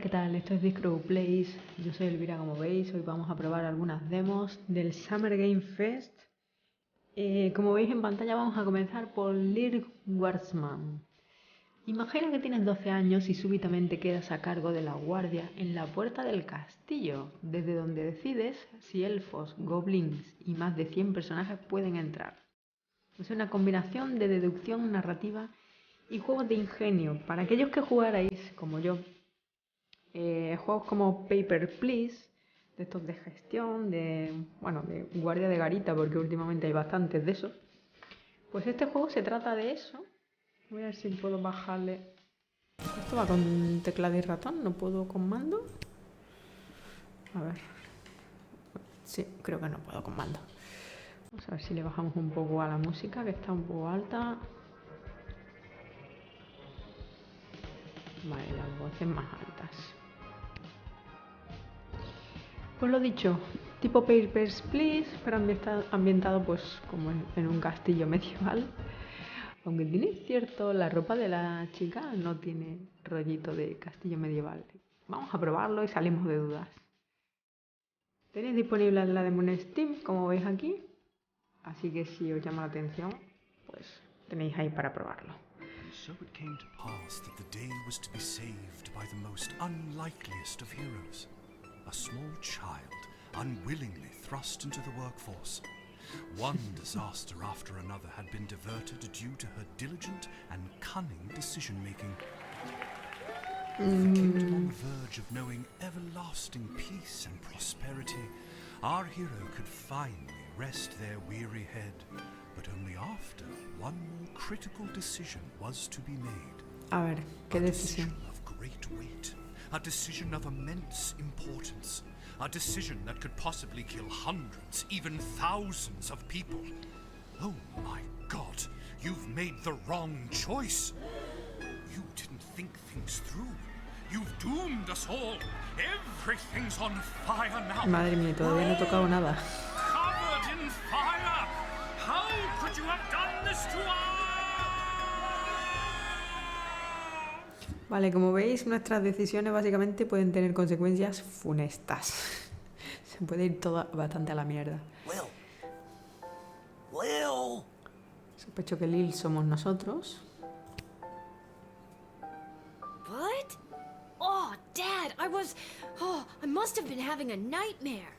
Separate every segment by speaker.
Speaker 1: Hola, ¿qué tal? Esto es Disco Plays. Yo soy Elvira, como veis. Hoy vamos a probar algunas demos del Summer Game Fest. Como veis en pantalla, vamos a comenzar por Lil Guardsman. Imagina que tienes 12 años y súbitamente quedas a cargo de la guardia en la puerta del castillo, desde donde decides si elfos, goblins y más de 100 personajes pueden entrar. Es una combinación de deducción, narrativa y juegos de ingenio. Para aquellos que jugarais, como yo, juegos como Paper Please, de estos de gestión, de guardia de garita, porque últimamente hay bastantes de esos. Pues este juego se trata de eso. Voy a ver si puedo bajarle. Esto va con teclado y ratón, no puedo con mando. A ver. Sí, creo que no puedo con mando. Vamos a ver si le bajamos un poco a la música, que está un poco alta. Vale, las voces más altas. Pues lo dicho, tipo Papers, Please, pero ambientado pues como en un castillo medieval. Aunque tiene cierto, la ropa de la chica no tiene rollito de castillo medieval. Vamos a probarlo y salimos de dudas. Tenéis disponible la demo en Steam, como veis aquí. Así que si os llama la atención, pues tenéis ahí para probarlo.
Speaker 2: So it came to pass that the day was to be saved by the most unlikeliest of heroes. A small child, unwillingly thrust into the workforce. One disaster after another had been diverted due to her diligent and cunning decision-making. Kept on the verge of knowing everlasting peace and prosperity, our hero could finally rest their weary head, but only after one more critical decision was to be made.
Speaker 1: A ver, ¿qué decisión?
Speaker 2: Of great weight, a decision of immense importance, a decision that could possibly kill hundreds, even thousands of people. Oh my God, you've made the wrong choice. You didn't think things through. You've doomed us all. Everything's on fire now.
Speaker 1: Madre mía, todavía no he tocado nada.
Speaker 2: Covered in fire. How could you have done this to us?
Speaker 1: Vale, como veis, nuestras decisiones básicamente pueden tener consecuencias funestas. Se puede ir todo bastante a la mierda.
Speaker 3: Lil!
Speaker 1: Sospecho que Lil somos nosotros.
Speaker 4: What? Oh, Dad, I must have been having a nightmare.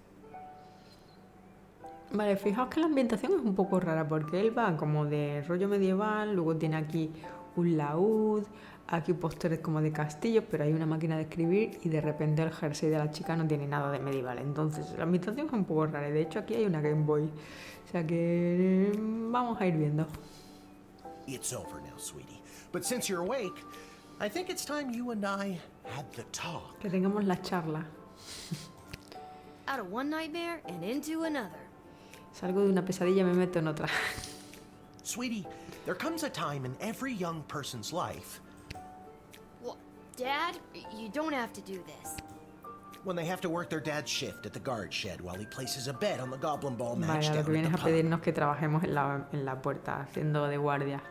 Speaker 1: Vale, fijaos que la ambientación es un poco rara porque él va como de rollo medieval, luego tiene aquí un laúd, aquí pósteres como de castillos, pero hay una máquina de escribir y de repente el jersey de la chica no tiene nada de medieval. Entonces la ambientación es un poco rara y de hecho aquí hay una Game Boy. O sea que vamos a ir viendo.
Speaker 3: It's over now, sweetie. But since you're awake, I think it's time you and I had the talk.
Speaker 1: Que tengamos la charla.
Speaker 4: Out of one nightmare and into another.
Speaker 1: Salgo de una pesadilla y me meto en otra.
Speaker 3: Sweetie, there comes a time in every young person's life
Speaker 4: Well, Dad, you don't have to do this.
Speaker 3: when they have to work their dad's shift at the guard shed while he places a bet on the goblin ball match
Speaker 1: Vaya, lo
Speaker 3: down
Speaker 1: que
Speaker 3: at
Speaker 1: vienes
Speaker 3: the
Speaker 1: a
Speaker 3: pub.
Speaker 1: pedirnos que trabajemos en la puerta, haciendo de guardia.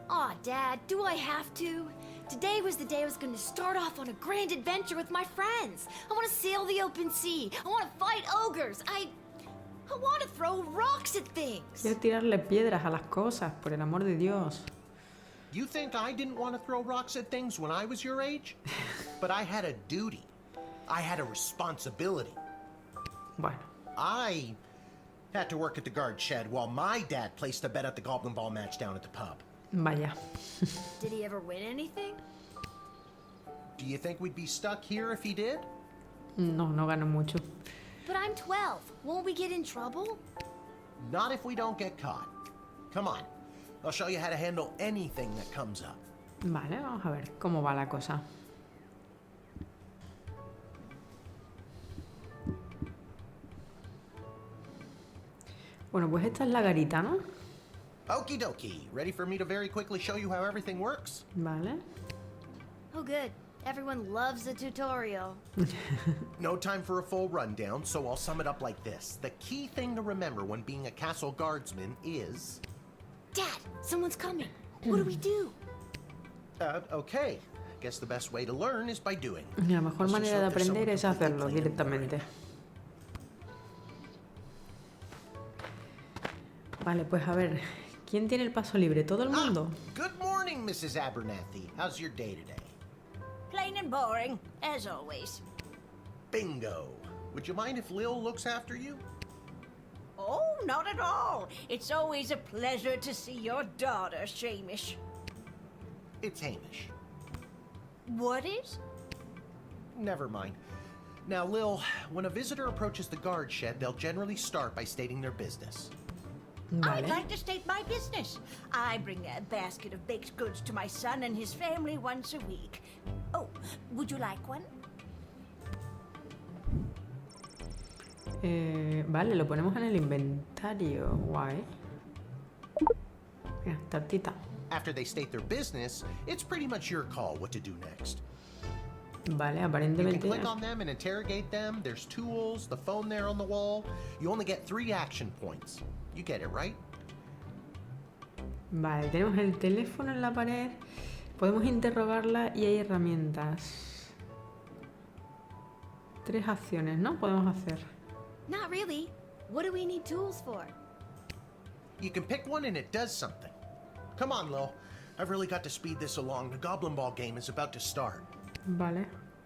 Speaker 4: Aw, Dad, do I have to? Today was the day I was going to start off on a grand adventure with my friends. I want to sail the open sea. I want to fight ogres. I want to throw rocks at things.
Speaker 1: Quiero tirarle piedras a las cosas, por el amor de Dios.
Speaker 3: You think I didn't want to throw rocks at things when I was your age? But I had a duty. I had a responsibility.
Speaker 1: Bueno,
Speaker 3: I had to work at the guard shed while my dad placed a bet at the goblin ball match down at the pub.
Speaker 1: vaya.
Speaker 4: Did he ever win anything?
Speaker 3: Do you think we'd be stuck here if he did?
Speaker 1: No, no gano mucho.
Speaker 4: But I'm 12. Won't we get in trouble?
Speaker 3: Not if we don't get caught. Come on. I'll show you how to handle anything that comes up.
Speaker 1: Vale, vamos a ver cómo va la cosa. Bueno, pues esta es la garita, ¿no?
Speaker 3: Okie dokie. Ready for me to very quickly show you how everything works?
Speaker 1: Vale.
Speaker 4: Oh, good. Everyone loves a tutorial.
Speaker 3: No time for a full rundown, so I'll sum it up like this. The key thing to remember when being a castle guardsman is...
Speaker 4: Dad, someone's coming. What do we do?
Speaker 3: Okay. Guess the best way to learn is by doing.
Speaker 1: La mejor manera de aprender es hacerlo directamente. Vale, pues a ver, ¿quién tiene el paso libre? ¿Todo el mundo?
Speaker 3: Good morning, Mrs. Abernathy. How's your day today?
Speaker 5: Plain and boring, as always.
Speaker 3: Bingo. Would you mind if Lil looks after you?
Speaker 5: Oh, not at all. It's always a pleasure to see your daughter, Shamish.
Speaker 3: It's Hamish.
Speaker 5: What is?
Speaker 3: Never mind. Now, Lil, when a visitor approaches the guard shed, they'll generally start by stating their business.
Speaker 5: I'd like to state my business. I bring a basket of baked goods to my son and his family once a week. Oh, would you like one?
Speaker 1: Vale, lo ponemos en el inventario. Guay. Mira, tartita.
Speaker 3: After they state their business, it's pretty much your call what to do next.
Speaker 1: Vale,
Speaker 3: You can
Speaker 1: aparentemente.
Speaker 3: click on them and interrogate them. There's tools, the phone there on the wall. You only get 3 action points. You get it, right?
Speaker 1: Vale, tenemos el teléfono en la pared. Podemos interrogarla y hay herramientas. 3 acciones, ¿no? Podemos hacer.
Speaker 4: Not really. What do we need tools for?
Speaker 3: You can pick one and it does something. Come on, Lil. I've really got to speed this along. The Goblin Ball game is about to start.
Speaker 1: Vale.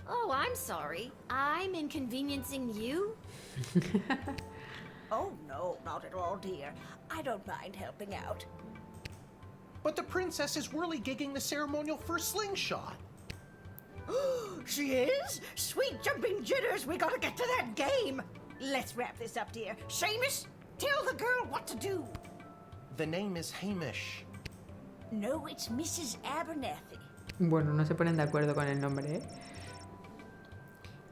Speaker 4: Oh, I'm sorry. I'm inconveniencing you?
Speaker 5: Oh, no, not at all, dear. I don't mind helping out.
Speaker 3: But the princess is whirly-gigging the ceremonial for a slingshot.
Speaker 5: She is? Sweet jumping jitters, we gotta get to that game. Let's wrap this up, dear. Seamus, tell the girl what to do.
Speaker 3: The name is Hamish.
Speaker 5: No, it's Mrs. Abernathy.
Speaker 1: Bueno, no se ponen de acuerdo con el nombre, ¿eh?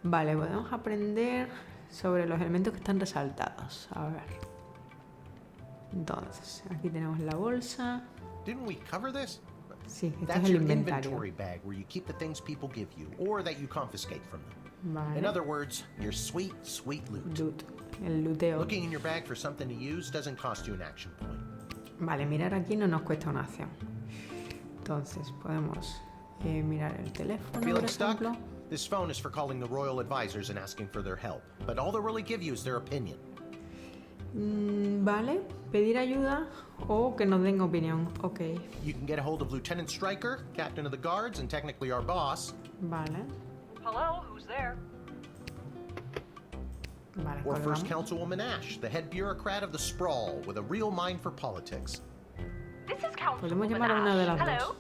Speaker 1: Vale, podemos aprender sobre los elementos que están resaltados. A ver. Entonces, aquí tenemos la bolsa.
Speaker 3: Didn't we cover this?
Speaker 1: Sí, este es
Speaker 3: That's
Speaker 1: el
Speaker 3: your
Speaker 1: inventario.
Speaker 3: inventory bag where you keep the things people give you or that you confiscate from them.
Speaker 1: Vale.
Speaker 3: In other words, your sweet, sweet loot.
Speaker 1: Loot. El luteo.
Speaker 3: Looking in your bag for something to use doesn't cost you an action point.
Speaker 1: Vale, mirar aquí no nos cuesta una acción. Entonces, podemos mirar el teléfono, por
Speaker 3: Feeling stuck?
Speaker 1: ejemplo.
Speaker 3: This phone is for calling the royal advisors and asking for their help. But all they'll really give you is their opinion.
Speaker 1: Vale, pedir ayuda o que nos den opinión. Ok,
Speaker 3: You can get a hold of Lieutenant Stryker, captain of the guards, and technically our boss.
Speaker 1: vale.
Speaker 6: Hello, who's there?
Speaker 1: Vale,
Speaker 3: Or First
Speaker 1: colgamos.
Speaker 3: Councilwoman Ash, the head bureaucrat of the Sprawl, with a real mind for politics.
Speaker 6: This is Councilwoman
Speaker 1: Podemos llamar a una de las
Speaker 6: Hello?
Speaker 1: dos.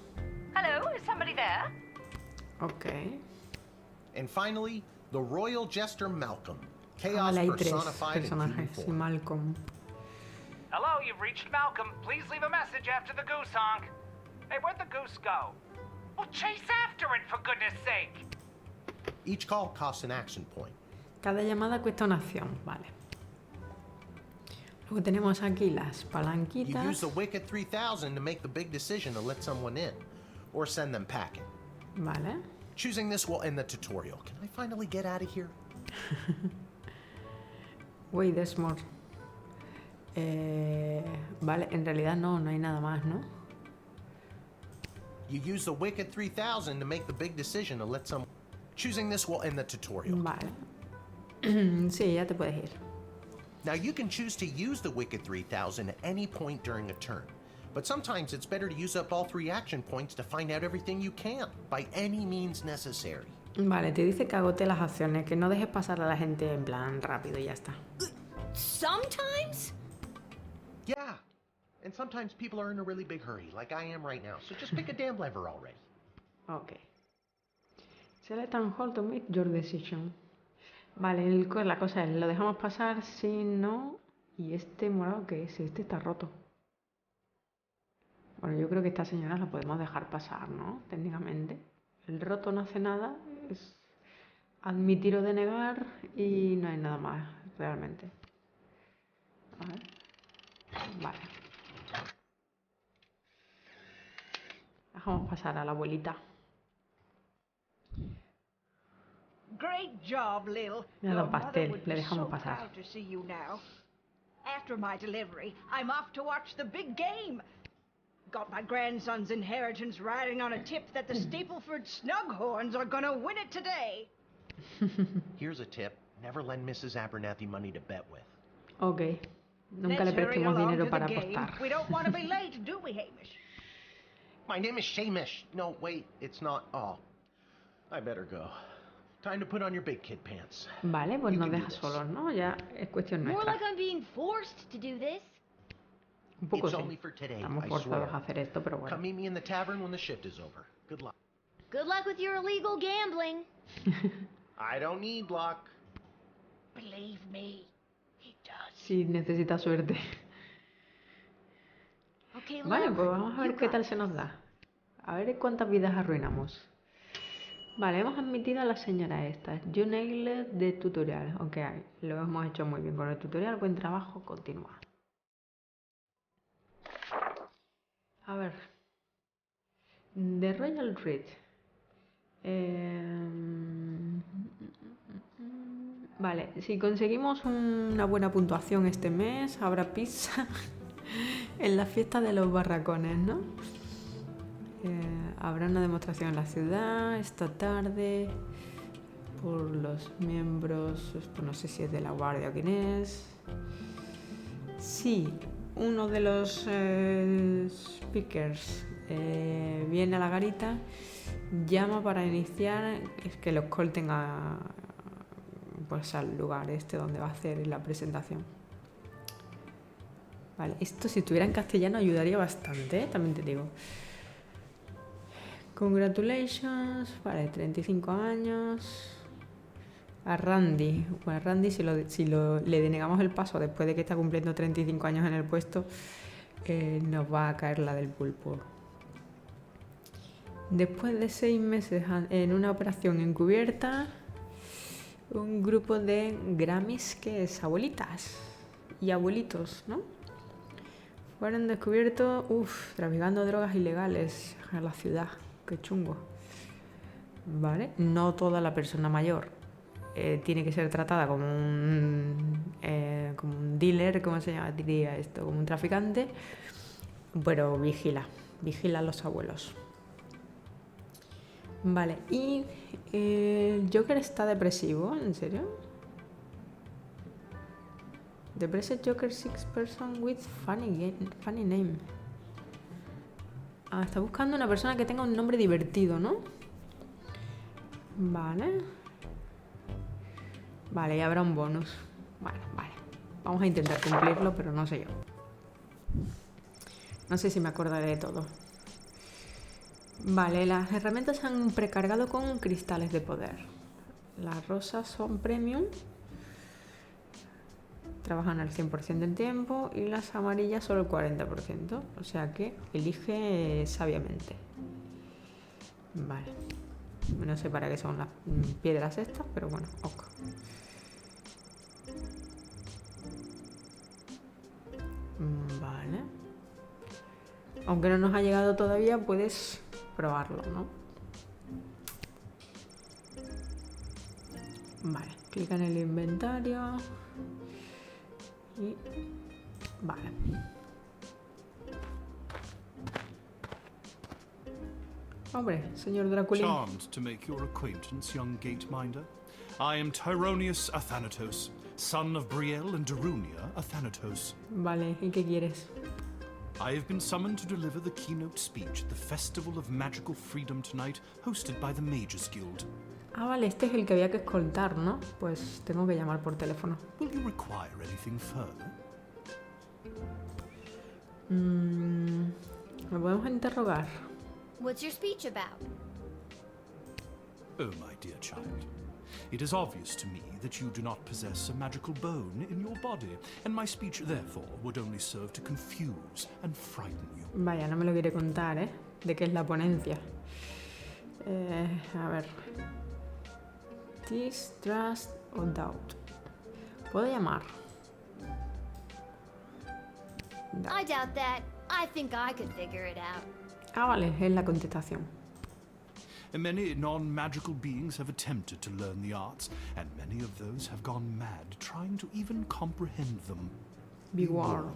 Speaker 6: Hello, is somebody there?
Speaker 1: Ok.
Speaker 3: And finally, the royal jester Malcolm, chaos
Speaker 1: Vale, hay 3
Speaker 3: personified in human
Speaker 1: personajes. Y
Speaker 3: form.
Speaker 1: Malcolm.
Speaker 7: Hello, you've reached Malcolm. Please leave a message after the goose honk. Hey, where'd the goose go? Well, chase after it, for goodness sake.
Speaker 3: Each call costs an action point.
Speaker 1: Cada llamada cuesta una acción. Vale. Luego tenemos aquí las
Speaker 3: You use
Speaker 1: palanquitas.
Speaker 3: the Wicked 3000 to make the big decision to let someone in, or send them packing.
Speaker 1: Vale.
Speaker 3: Choosing this will end the tutorial. Can I finally get out of here?
Speaker 1: Wait, there's more. Vale, en realidad no hay nada más, ¿no?
Speaker 3: You use the Wicked 3000 to make the big decision to let someone... Choosing this will end the tutorial.
Speaker 1: Vale. Sí, ya te puedes ir.
Speaker 3: Now you can choose to use the Wicked 3000 at any point during a turn. But sometimes it's better to use up all 3 action points to find out everything you can, by any means necessary.
Speaker 1: Vale, te dice que agote las acciones, que no dejes pasar a la gente en plan rápido y ya está.
Speaker 4: Sometimes?
Speaker 3: Yeah, and sometimes people are in a really big hurry, like I am right now, so just pick a damn lever already.
Speaker 1: Ok. Select and hold to make your decision. Vale, la cosa es, lo dejamos pasar si no... ¿Y este morado qué es? Este está roto. Bueno, yo creo que esta señora la podemos dejar pasar, ¿no? Técnicamente. El roto no hace nada, es admitir o denegar y no hay nada más, realmente. A ver. Vale. Dejamos pasar a la abuelita.
Speaker 5: Great job, Lil.
Speaker 1: Me ha dado
Speaker 5: Your mother
Speaker 1: pastel,
Speaker 5: would
Speaker 1: le
Speaker 5: be
Speaker 1: dejamos
Speaker 5: so
Speaker 1: pasar.
Speaker 5: proud to see you now. After my delivery, I'm off to watch the big game. got my grandson's inheritance riding on a tip that the Stapleford Snughorns are gonna win it today.
Speaker 3: Here's a tip. Never lend Mrs. Abernathy money to bet with.
Speaker 1: Ok. Nunca le
Speaker 5: Let's hurry
Speaker 1: prestemos
Speaker 5: along
Speaker 1: dinero
Speaker 5: to
Speaker 1: para
Speaker 5: the game.
Speaker 1: apostar.
Speaker 5: We don't want to be late, do we, Hamish?
Speaker 3: My name is Shamish. No, wait, it's not. Oh, I better go. Time to put on your big kid pants.
Speaker 1: Vale, pues
Speaker 3: You
Speaker 1: nos
Speaker 3: can do
Speaker 1: deja
Speaker 3: this.
Speaker 1: solos, ¿no? Ya es cuestión
Speaker 4: More
Speaker 1: nuestra.
Speaker 4: like I'm being forced to do this.
Speaker 1: Un poco
Speaker 3: It's
Speaker 1: sí.
Speaker 3: only for today,
Speaker 1: Estamos
Speaker 3: I
Speaker 1: forzados
Speaker 3: swear.
Speaker 1: a hacer esto, pero bueno.
Speaker 3: Come meet me in the tavern when the shift is over. Good luck.
Speaker 4: Good luck with your illegal gambling.
Speaker 3: I don't need luck.
Speaker 5: Believe me, he does.
Speaker 1: Si necesita suerte.
Speaker 4: Okay,
Speaker 1: Vale,
Speaker 4: Lil,
Speaker 1: pues vamos a ver
Speaker 4: you
Speaker 1: qué
Speaker 4: got
Speaker 1: tal se nos da. A ver cuántas vidas arruinamos. Vale, hemos admitido a la señora esta. You nailed the tutorial. Ok, lo hemos hecho muy bien con el tutorial. Buen trabajo, continúa. A ver. The Royal Read. Vale, si conseguimos una buena puntuación este mes, habrá pizza en la fiesta de los barracones, ¿no? Habrá una demostración en la ciudad esta tarde por los miembros, esto no sé si es de la guardia o quién es. Sí, uno de los speakers viene a la garita, llama para iniciar, es que los colten pues al lugar este donde va a hacer la presentación. Vale, esto si estuviera en castellano ayudaría bastante, ¿eh? También te digo. Congratulations, vale, 35 años. A Randy, bueno, a Randy si le denegamos el paso después de que está cumpliendo 35 años en el puesto, nos va a caer la del pulpo. Después de 6 meses en una operación encubierta, un grupo de Grammys, que es abuelitas y abuelitos, ¿no? Fueron descubiertos, traficando drogas ilegales en la ciudad. Qué chungo. Vale, no toda la persona mayor tiene que ser tratada como un dealer, ¿cómo se llama? Diría esto, como un traficante, pero vigila a los abuelos. Vale, y el Joker está depresivo, ¿en serio? Depressed Joker 6 person with funny name. Ah, está buscando una persona que tenga un nombre divertido, ¿no? Vale. Vale, y habrá un bonus. Bueno, vale. Vamos a intentar cumplirlo, pero no sé yo. No sé si me acordaré de todo. Vale, las herramientas se han precargado con cristales de poder. Las rosas son premium. Trabajan al 100% del tiempo y las amarillas solo el 40%. O sea que elige sabiamente. Vale. No sé para qué son las piedras estas, pero bueno, ok. Vale. Aunque no nos ha llegado todavía, puedes probarlo, ¿no? Vale, clica en el inventario. Y vale. Hombre, señor Draculín.
Speaker 2: Charmed to make your acquaintance, young gateminder. I am Tyronius Athanatos, son of Brielle and Darunia Athanatos.
Speaker 1: Vale, ¿y qué quieres?
Speaker 2: I have been summoned to deliver the keynote speech at the Festival of Magical Freedom tonight, hosted by the Mages Guild.
Speaker 1: Ah, vale, este es el que había que escoltar, ¿no? Pues tengo que llamar por teléfono.
Speaker 2: Will you require anything further?
Speaker 1: ¿Lo podemos interrogar?
Speaker 4: What's your speech about?
Speaker 2: Oh, my dear child. It is obvious to me that you do not possess a magical bone in your body, and my speech, therefore, would only serve to confuse and frighten you.
Speaker 1: Vaya, no me lo quiere contar, ¿eh? De qué es la ponencia. A ver. Distrust or doubt. ¿Puedo llamar?
Speaker 4: I doubt that. I think I could figure it out.
Speaker 1: Ah, vale, es la contestación.
Speaker 2: Many non-magical beings have attempted to learn the arts, and many of those have gone mad trying to even comprehend them.
Speaker 1: Be warned.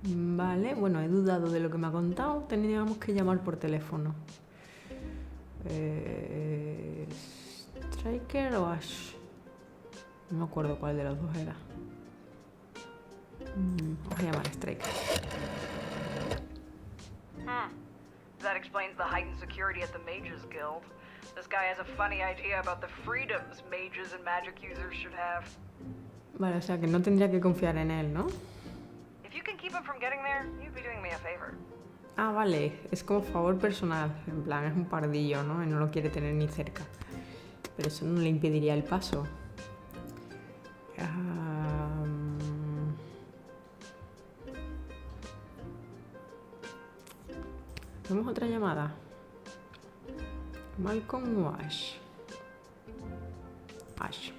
Speaker 1: Vale, bueno, he dudado de lo que me ha contado. Teníamos que llamar por teléfono. ¿Striker o Ash? No me acuerdo cuál de los dos era. Vamos a llamar a Striker.
Speaker 6: That explains the heightened security at the Mages Guild. This guy has a funny idea about the freedoms mages and magic users should have.
Speaker 1: Vale, o sea que no tendría que confiar en él, ¿no?
Speaker 6: If you can keep him from getting there, you'd be doing me a favor.
Speaker 1: Ah, vale, es como favor personal. En plan, es un pardillo, ¿no? Y no lo quiere tener ni cerca. Pero eso no le impediría el paso. ¿Tenemos otra llamada? Malcolm o Ash. Ash.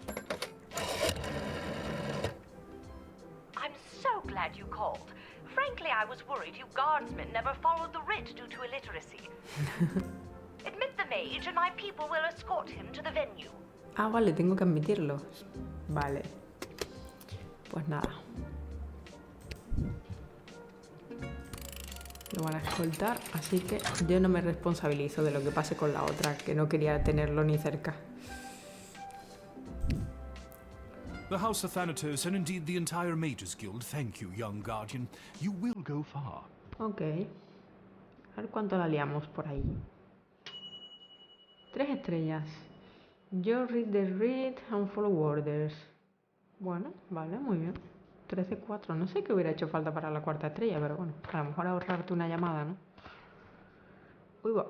Speaker 6: I'm so glad you called. Frankly, I was worried you guardsmen never followed the writ due to illiteracy. Admit the mage and my people will escort him to the venue.
Speaker 1: Ah, vale, tengo que admitirlo. Vale. Pues nada. Lo van a escoltar, así que yo no me responsabilizo de lo que pase con la otra, que no quería tenerlo ni cerca.
Speaker 2: The House of Thanatos and indeed the entire Mages Guild thank you, young guardian. You will go far.
Speaker 1: Ok. A ver cuánto la liamos por ahí. 3 estrellas. Yo read the read and follow orders. Bueno, vale, muy bien. 13-4. No sé qué hubiera hecho falta para la 4ª estrella, pero bueno, a lo mejor ahorrarte una llamada, ¿no? Uy, va.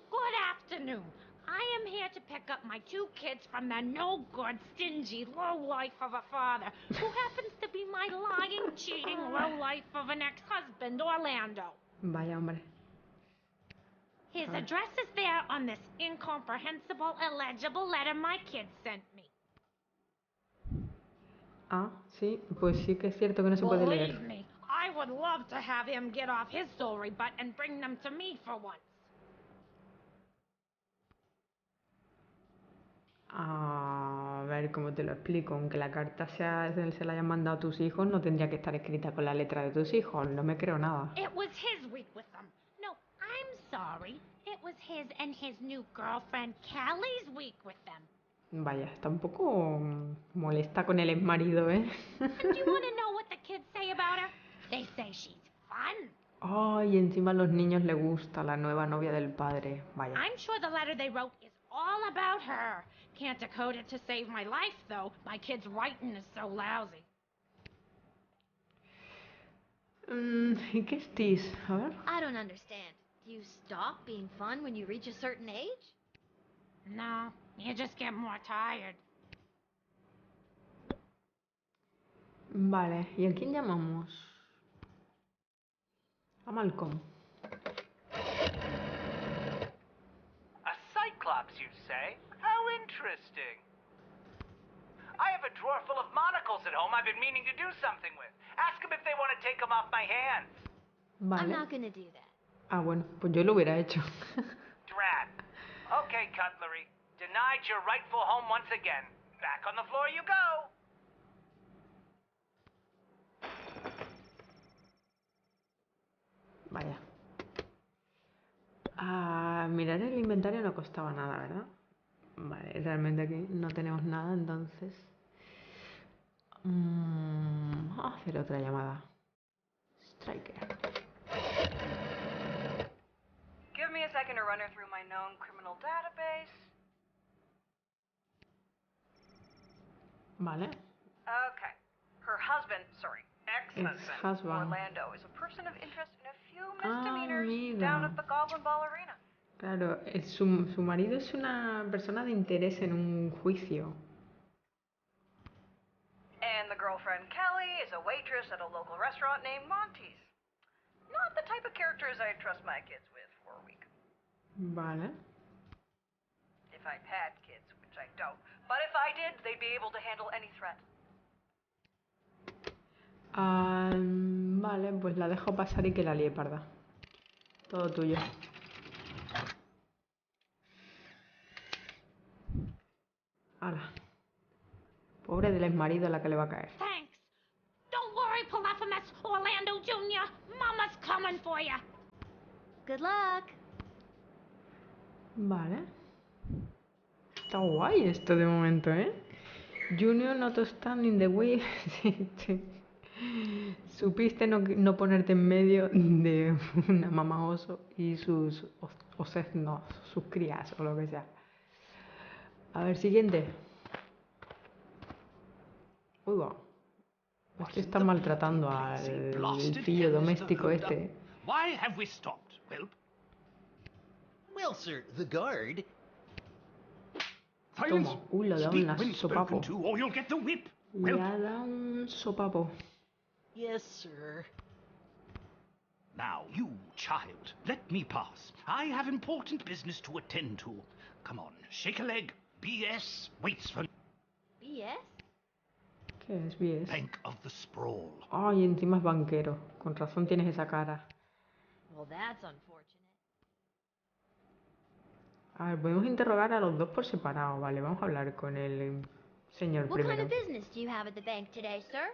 Speaker 8: Good afternoon. I am here to pick up my 2 kids from the no-good, stingy lowlife of a father, who happens to be my lying, cheating lowlife of an ex-husband, Orlando.
Speaker 1: Vaya, hombre.
Speaker 8: His address is there on this incomprehensible, illegible letter my kids sent me.
Speaker 1: Ah, sí, pues sí que es cierto que no se puede
Speaker 8: Believe
Speaker 1: leer.
Speaker 8: me, I would love to have him get off his sorry butt and bring them to me for once.
Speaker 1: A ver cómo te lo explico. Aunque la carta se la hayan mandado a tus hijos, no tendría que estar escrita con la letra de tus hijos. No me creo nada.
Speaker 8: It was his week with them. No, I'm sorry. It was his and his new girlfriend Callie's week with them.
Speaker 1: Vaya, está un poco molesta con el exmarido, ¿eh?
Speaker 8: And do you want to know what the kids say about her? They say she's fun.
Speaker 1: Ay, encima a los niños les gusta la nueva novia del padre. Vaya.
Speaker 8: I'm sure the letter they wrote is all about her. Can't decode it to save my life, though. My kid's writing is so lousy.
Speaker 1: ¿Y qué es this? A ver.
Speaker 4: I don't understand. Do you stop being fun when you reach a certain age?
Speaker 8: No, you just get more tired.
Speaker 1: Vale, ¿y a quién llamamos? A Malcolm.
Speaker 7: A cyclops, you say? How interesting. I have a drawer full of monocles at home I've been meaning to do something with. Ask them if they want to take them off my hands.
Speaker 1: Vale.
Speaker 4: I'm not gonna do that.
Speaker 1: Ah, bueno, pues yo lo hubiera hecho.
Speaker 7: Drat. Okay, Cutlery. Denied your rightful home once again. Back on the floor you go.
Speaker 1: Vaya. Mirar el inventario no costaba nada, ¿verdad? Vale, realmente aquí no tenemos nada, entonces... vamos a hacer otra llamada. Striker.
Speaker 6: Give me a second to run her through my known criminal database.
Speaker 1: Vale.
Speaker 6: Okay. Her husband, sorry, ex-husband,
Speaker 1: Ex-husband.
Speaker 6: Orlando, is a person of interest in a few
Speaker 1: Ah,
Speaker 6: misdemeanors
Speaker 1: mira.
Speaker 6: down at the Goblin Ball Arena.
Speaker 1: Claro, su marido es una persona de interés en un juicio.
Speaker 6: And the girlfriend, Kelly, is a waitress at a local restaurant named Monty's. Not the type of characters I'd trust my kids with for a week.
Speaker 1: Vale.
Speaker 6: If I'd had kids, which I don't. But if I did, they'd be able to handle any threat.
Speaker 1: Vale, pues la dejo pasar y que la líe parda. Todo tuyo. Hala. Pobre del exmarido a la que le va a caer.
Speaker 8: Thanks. Don't worry, Polyphemus, Orlando Jr. Mama's coming for ya.
Speaker 4: Good luck.
Speaker 1: Vale. Está guay esto de momento, ¿eh? Junior not to stand in the way. Sí, sí. Supiste no ponerte en medio de una mamá oso y sus no, sus crías o lo que sea. A ver, siguiente. Uy, va. Este está maltratando al pillo doméstico este.
Speaker 7: Why have we stopped, Whelp?
Speaker 9: Well, sir, the guard.
Speaker 1: Toma. Le da
Speaker 7: Speak
Speaker 1: un
Speaker 7: when
Speaker 1: sopapo.
Speaker 7: spoken to, or you'll get the whip.
Speaker 1: Le da un sopapo.
Speaker 9: Yes, sir.
Speaker 7: Now, you child, let me pass. I have important business to attend to. Come on, shake a leg. BS waits for
Speaker 4: BS?
Speaker 1: ¿Qué es BS?
Speaker 7: Bank of the Sprawl.
Speaker 1: Ay, encima es banquero. Con razón tienes esa cara.
Speaker 4: Well, that's unfortunate.
Speaker 1: A ver, podemos interrogar a los dos por separado, vale. Vamos a hablar con el señor
Speaker 4: What kind
Speaker 1: primero.
Speaker 4: of business do you have at the bank today, sir?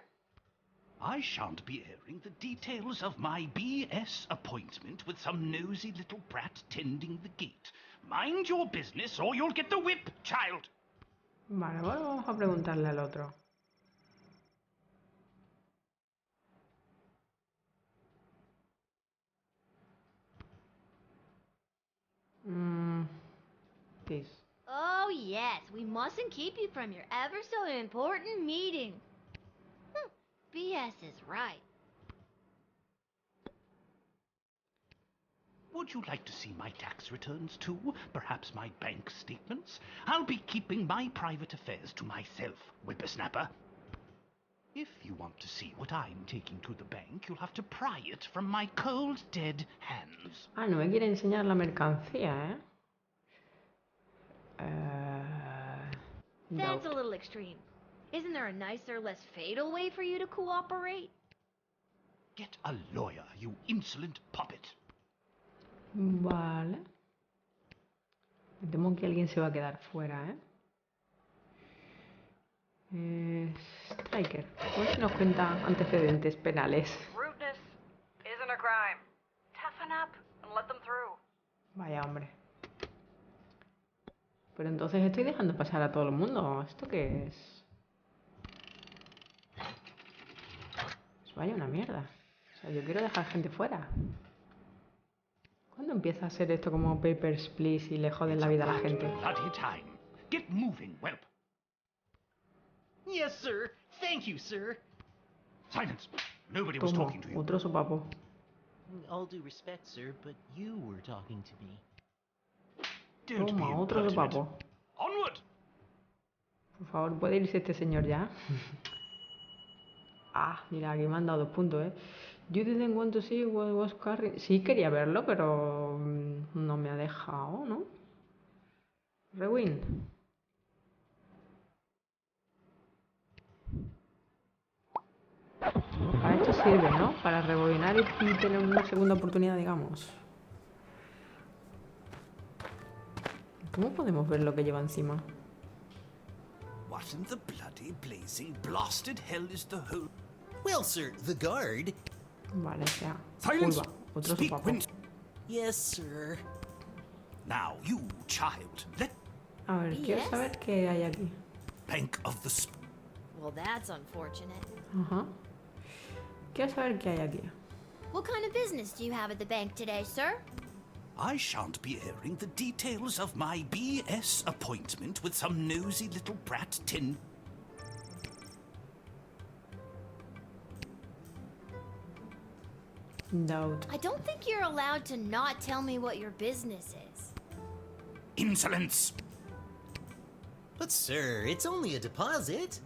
Speaker 7: I shan't be airing the details of my BS appointment with some nosy little brat tending the gate. Mind your business or you'll get the whip, child.
Speaker 1: Vale, ahora vamos a preguntarle al otro. This.
Speaker 4: Oh, yes. We mustn't keep you from your ever so important meeting. BS is right.
Speaker 7: Would you like to see my tax returns too? Perhaps my bank statements? I'll be keeping my private affairs to myself, whippersnapper. If you want to see what I'm taking to the bank, you'll have to pry it from my cold, dead hands.
Speaker 1: Ah, no me quiere enseñar la mercancía, ¿eh?
Speaker 4: That's a
Speaker 1: Doubt.
Speaker 4: little extreme. Isn't there a nicer, less fatal way for you to cooperate?
Speaker 7: Get a lawyer, you insolent puppet.
Speaker 1: Vale. Me temo que alguien se va a quedar fuera, ¿eh? Striker. A ver si nos cuenta antecedentes penales.
Speaker 6: Rudeness isn't a crime. Toughen up and let them through.
Speaker 1: Vaya hombre. Pero entonces estoy dejando pasar a todo el mundo. ¿Esto qué es? Pues vaya una mierda. O sea, yo quiero dejar gente fuera. ¿Cuándo empieza a ser esto como Papers, Please y le joden la vida a la gente?
Speaker 7: Bloody time. Get moving, whelp.
Speaker 9: Yes, sir. Thank you, sir.
Speaker 7: Silence. Nobody was
Speaker 1: Toma,
Speaker 7: talking to you.
Speaker 1: otro sopapo.
Speaker 9: All due respect, sir, but you were talking to me.
Speaker 7: Don't be
Speaker 1: Toma, otro
Speaker 7: impertinent.
Speaker 1: sopapo.
Speaker 7: Onward.
Speaker 1: Por favor, ¿puede irse este señor ya? Ah, mira, aquí me han dado 2 puntos, ¿eh? You didn't want to see what was carrying. Sí, quería verlo, pero no me ha dejado, ¿no? Rewind. Para esto sirve, ¿no? Para rebobinar y tener una segunda oportunidad, digamos. ¿Cómo podemos ver lo que lleva encima?
Speaker 2: What in the bloody blazing blasted hell is the whole...
Speaker 9: Well, sir, the guard.
Speaker 1: Vale, o sea,
Speaker 2: Silence!
Speaker 1: curva, otro
Speaker 2: Speak
Speaker 1: sopapo.
Speaker 2: when...
Speaker 9: Yes, sir.
Speaker 2: Now, you child, let
Speaker 1: A ver, quiero
Speaker 4: Yes.
Speaker 1: saber qué hay aquí.
Speaker 2: Bank of the...
Speaker 4: Well, that's unfortunate.
Speaker 1: Ajá. Quiero saber qué hay aquí.
Speaker 4: What kind of business do you have at the bank today, sir?
Speaker 2: I shan't be airing the details of my BS appointment with some nosy little brat
Speaker 1: Doubt.
Speaker 4: I don't think you're allowed to not tell me what your business is.
Speaker 2: Insolence!
Speaker 9: But, sir, it's only a deposit.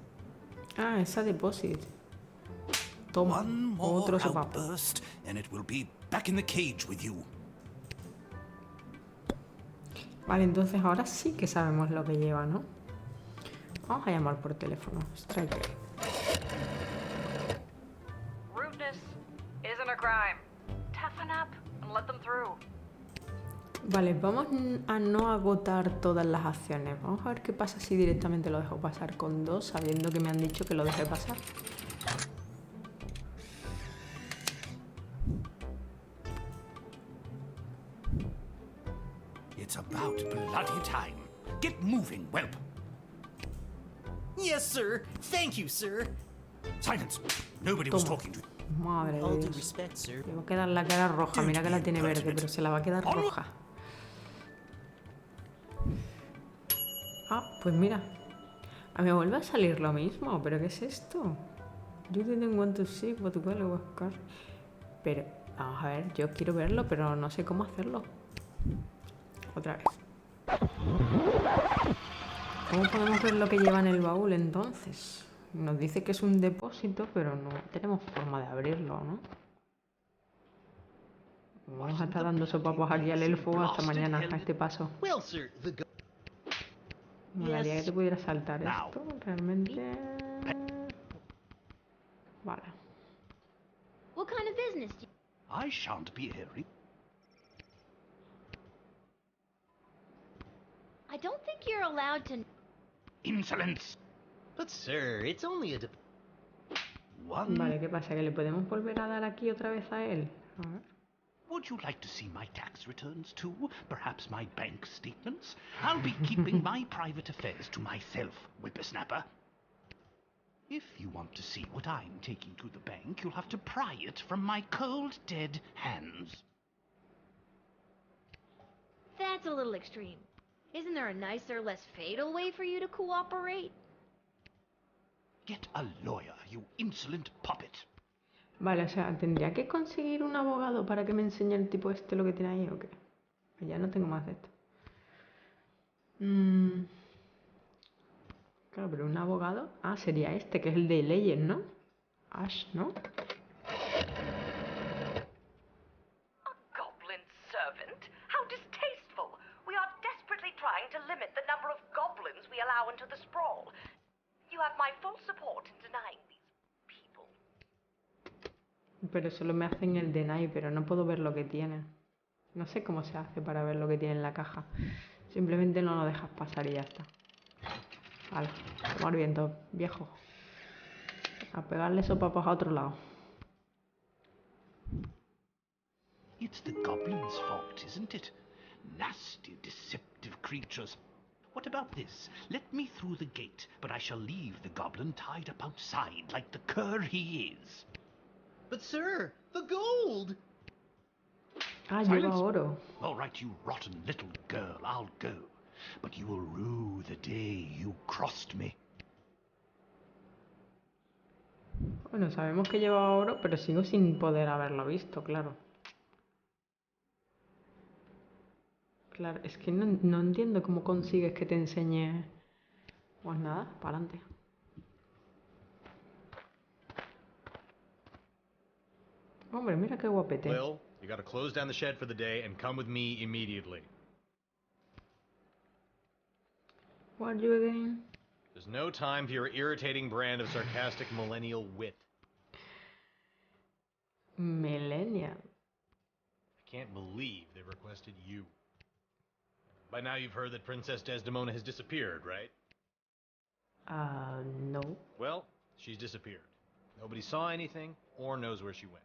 Speaker 1: Ah, esa deposit. Toma,
Speaker 2: One more
Speaker 1: otro sopapo.
Speaker 2: outburst, and it will be back in the cage with you.
Speaker 1: Vale, entonces ahora sí que sabemos lo que lleva, ¿no? Vamos a llamar por teléfono. Striker.
Speaker 6: Rudeness isn't a crime. Toughen up and let them through.
Speaker 1: Vale, vamos a no agotar todas las acciones. Vamos a ver qué pasa si directamente lo dejo pasar con 2, sabiendo que me han dicho que lo deje pasar.
Speaker 2: It's about bloody time. Get moving, whelp.
Speaker 10: Yes, sir. Thank you, sir.
Speaker 2: Silence. Nobody was talking to you.
Speaker 1: Madre de
Speaker 9: All due
Speaker 1: Dios.
Speaker 9: respect, sir.
Speaker 1: Le va a quedar la cara roja. Mira que la tiene verde, pero se la va a quedar roja. Ah, pues mira. A mí me vuelve a salir lo mismo. ¿Pero qué es esto? You didn't want to see what well was car. Pero, vamos a ver, yo quiero verlo, pero no sé cómo hacerlo. Otra vez. ¿Cómo podemos ver lo que lleva en el baúl entonces? Nos dice que es un depósito, pero no tenemos forma de abrirlo, ¿no? Vamos a estar dando sopapos aquí al elfo hasta mañana, a este paso.
Speaker 9: Well, sir,
Speaker 1: Me molaría que te pudiera saltar esto, realmente... Vale.
Speaker 4: What kind of business do you...
Speaker 2: I shan't be here.
Speaker 4: I don't think you're allowed to...
Speaker 2: Insolence.
Speaker 9: but sir, it's only a
Speaker 2: One.
Speaker 1: Vale, ¿qué pasa? ¿Que le podemos volver a dar aquí otra vez a él? A ver.
Speaker 2: Would you like to see my tax returns too? Perhaps my bank statements? I'll be keeping my private affairs to myself, whippersnapper. If you want to see what I'm taking to the bank, you'll have to pry it from my cold, dead hands.
Speaker 4: That's a little extreme. Isn't there a nicer, less fatal way for you to cooperate?
Speaker 2: Get a lawyer, you insolent puppet.
Speaker 1: Vale, o sea, ¿tendría que conseguir un abogado para que me enseñe el tipo este lo que tiene ahí o qué? Ya no tengo más de esto. Claro, pero un abogado... Ah, sería este, que es el de leyes, ¿no? Ash, ¿no?
Speaker 6: A goblin servant? How distasteful! We are desperately trying to limit the number of goblins we allow into the sprawl. You have my full support in denying these people.
Speaker 1: Pero solo me hacen el deny, pero no puedo ver lo que tiene. No sé cómo se hace para ver lo que tiene en la caja. Simplemente no lo dejas pasar y ya está. Vale, tomar viento, viejo. A pegarle sopapos a otro lado.
Speaker 2: It's the goblins' fault, isn't it? Nasty, deceptive creatures. What about this? Let me through the gate, but I shall leave the goblin tied up outside like the cur he is.
Speaker 10: But sir, the gold!
Speaker 1: Ah, lleva oro.
Speaker 2: All right, you rotten little girl, I'll go. But you will rue the day you crossed me.
Speaker 1: Bueno, sabemos que lleva oro, pero sigo sin poder haberlo visto, claro. Claro, es que no entiendo cómo consigues que te enseñe... Pues nada, para adelante. Hombre, mira qué guapete.
Speaker 11: Lil, you gotta close down the shed for the day and come with me immediately.
Speaker 1: What are you again?
Speaker 11: There's no time for your irritating brand of sarcastic millennial wit.
Speaker 1: Millennial.
Speaker 11: I can't believe they requested you. By now you've heard that Princess Desdemona has disappeared, right?
Speaker 1: No.
Speaker 11: Well, she's disappeared. Nobody saw anything or knows where she went.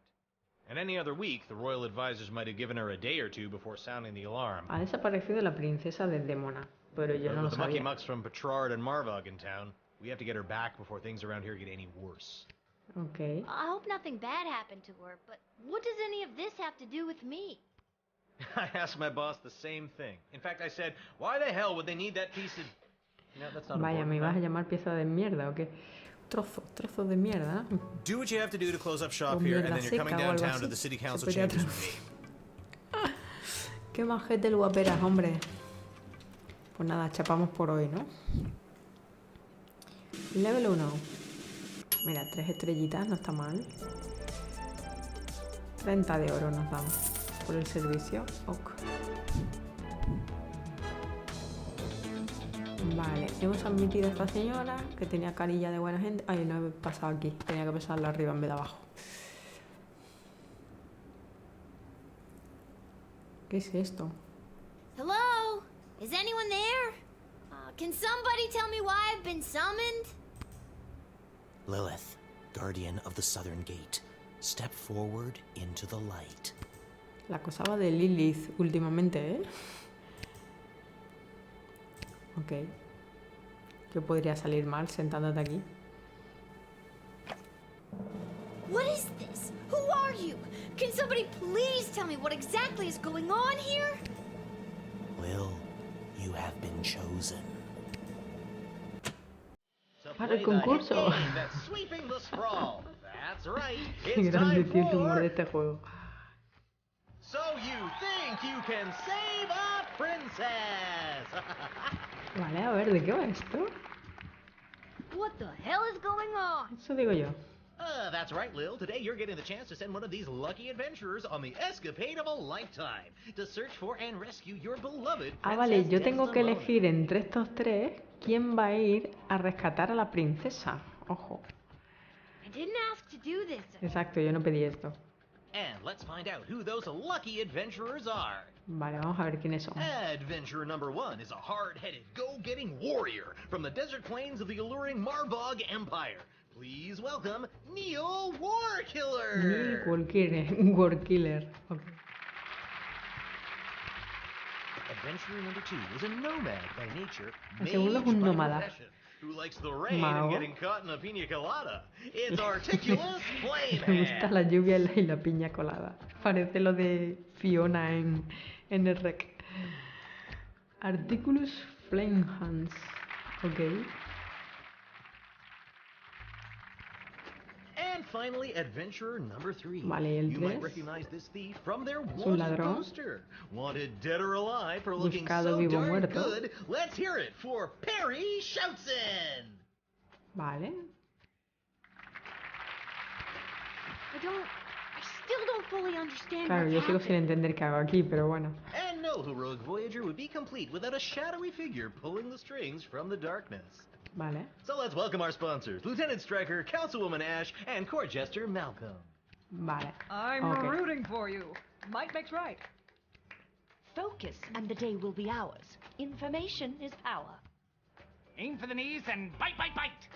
Speaker 11: And any other week, the royal advisors might have given her a day or two before sounding the alarm.
Speaker 1: Ha desaparecido la princesa Desdemona, pero yo no lo
Speaker 11: With the mucky
Speaker 1: sabía.
Speaker 11: mucks from Petrard and Marvog in town, we have to get her back before things around here get any worse.
Speaker 1: Ok.
Speaker 4: I hope nothing bad happened to her, but what does any of this have to do with me?
Speaker 11: I asked my boss the same thing. In fact, I said, why the hell would they need that piece of... No, that's not
Speaker 1: Vaya,
Speaker 11: important.
Speaker 1: ¿me ibas a llamar pieza de mierda o qué? Trozo de mierda, ¿no?
Speaker 11: Do what you have to do to close up shop
Speaker 1: O
Speaker 11: here,
Speaker 1: mierda
Speaker 11: and then you're coming
Speaker 1: seca o algo
Speaker 11: downtown to
Speaker 1: así.
Speaker 11: the city
Speaker 1: Se
Speaker 11: council
Speaker 1: podría
Speaker 11: chambers with me.
Speaker 1: Qué majete el guaperas, hombre. Pues nada, chapamos por hoy, ¿no? Level 1. Mira, 3 estrellitas, no está mal. 30 de oro nos dan por el servicio. Ok. Vale, hemos admitido a esta señora que tenía carilla de buena gente. Ay, no he pasado aquí. Tenía que pasarla arriba en vez de abajo. ¿Qué es esto?
Speaker 4: Hello? Is anyone there? Can somebody tell me why I've been summoned?
Speaker 3: Lilith, guardian of the southern gate, step forward into the light.
Speaker 1: La cosa va de Lilith últimamente, ¿eh? Ok. ¿Qué podría salir mal sentándote aquí?
Speaker 4: What is this? Who are you? Can somebody please tell me what exactly is going on here?
Speaker 3: Lil, you have been chosen.
Speaker 1: Para el concurso. Qué grande tiene el humor de este juego.
Speaker 9: So you think you can save a princess?
Speaker 1: Vale, a ver, ¿de qué va esto?
Speaker 4: What the hell is going on?
Speaker 1: Eso digo yo.
Speaker 9: That's right, Lil. Today you're getting the chance to send one of these lucky adventurers on the escapade of a lifetime to search for and rescue your beloved princess.
Speaker 1: Ah, vale, yo tengo que elegir entre estos tres quién va a ir a rescatar a la princesa. Ojo.
Speaker 4: I didn't ask to do this.
Speaker 1: Exacto, yo no pedí esto.
Speaker 9: And let's find out who those lucky adventurers are.
Speaker 1: Vale, vamos a ver quiénes son.
Speaker 9: Adventurer number 1 is a hard-headed, go-getting warrior from the desert plains of the alluring Marbog Empire. Please welcome Neil Warkiller.
Speaker 1: Neil Warkiller. Okay.
Speaker 9: Adventurer number 2 is a nomad by nature,
Speaker 1: El segundo es un nómada.
Speaker 9: who likes the rain
Speaker 1: Mago.
Speaker 9: and getting caught in a piña colada. It's Articulous
Speaker 1: Me gusta
Speaker 9: Flamehead.
Speaker 1: la lluvia y la piña colada. Parece lo de Fiona en el rec. Articulous Flamehands. Ok.
Speaker 9: And finally, adventurer number 3.
Speaker 1: Vale, el
Speaker 9: You might
Speaker 1: 3
Speaker 9: recognize this thief from their
Speaker 1: un
Speaker 9: wanted
Speaker 1: ladrón.
Speaker 9: poster. Wanted dead or alive for looking
Speaker 1: Buscado,
Speaker 9: so
Speaker 1: vivo,
Speaker 9: darn
Speaker 1: muerto.
Speaker 9: good. Let's hear it for Perry Shoutson.
Speaker 1: Vale.
Speaker 4: I still don't fully understand
Speaker 1: Claro,
Speaker 4: what's
Speaker 1: yo sigo sin
Speaker 4: happening.
Speaker 1: entender qué hago aquí, pero bueno.
Speaker 9: And no heroic voyager would be complete without a shadowy figure pulling the strings from the darkness.
Speaker 1: Vale.
Speaker 9: So let's welcome our sponsors, Lieutenant Stryker, Councilwoman Ash, and Court Jester Malcolm.
Speaker 1: Vale.
Speaker 12: I'm
Speaker 1: Ok.
Speaker 12: rooting for you. Might makes right.
Speaker 6: Focus, and the day will be ours. Information is power.
Speaker 7: Aim for the knees and bite, bite, bite!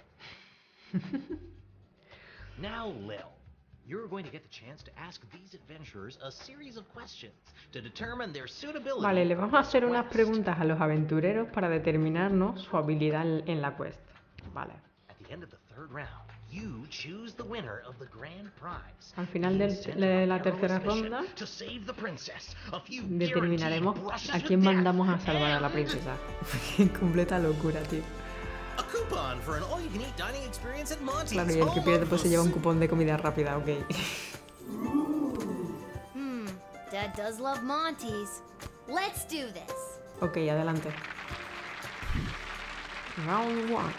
Speaker 9: Now, Lil, you're going to get the chance to ask these adventurers a series of questions to determine their suitability.
Speaker 1: Vale, le vamos a hacer
Speaker 9: for the
Speaker 1: unas
Speaker 9: quest.
Speaker 1: preguntas a los aventureros para determinar, ¿no?, su habilidad en la quest. Vale.
Speaker 9: At the end of the third round, you choose the winner of the grand prize.
Speaker 1: Al final
Speaker 9: Being sent on
Speaker 1: de
Speaker 9: a
Speaker 1: la tercera
Speaker 9: perilous mission
Speaker 1: ronda
Speaker 9: to save the princess. A few
Speaker 1: determinaremos
Speaker 9: guaranteed brushes
Speaker 1: a
Speaker 9: with
Speaker 1: quién
Speaker 9: death,
Speaker 1: mandamos a salvar a la
Speaker 9: and
Speaker 1: princesa. Qué completa locura, tío.
Speaker 3: A coupon for an all-you-can-eat dining experience at Monty's.
Speaker 1: Claro, y el que pierde pues se lleva un cupón de comida rápida, ok.
Speaker 4: Dad does love Monty's. Let's do this.
Speaker 1: Ok, adelante. Round 1.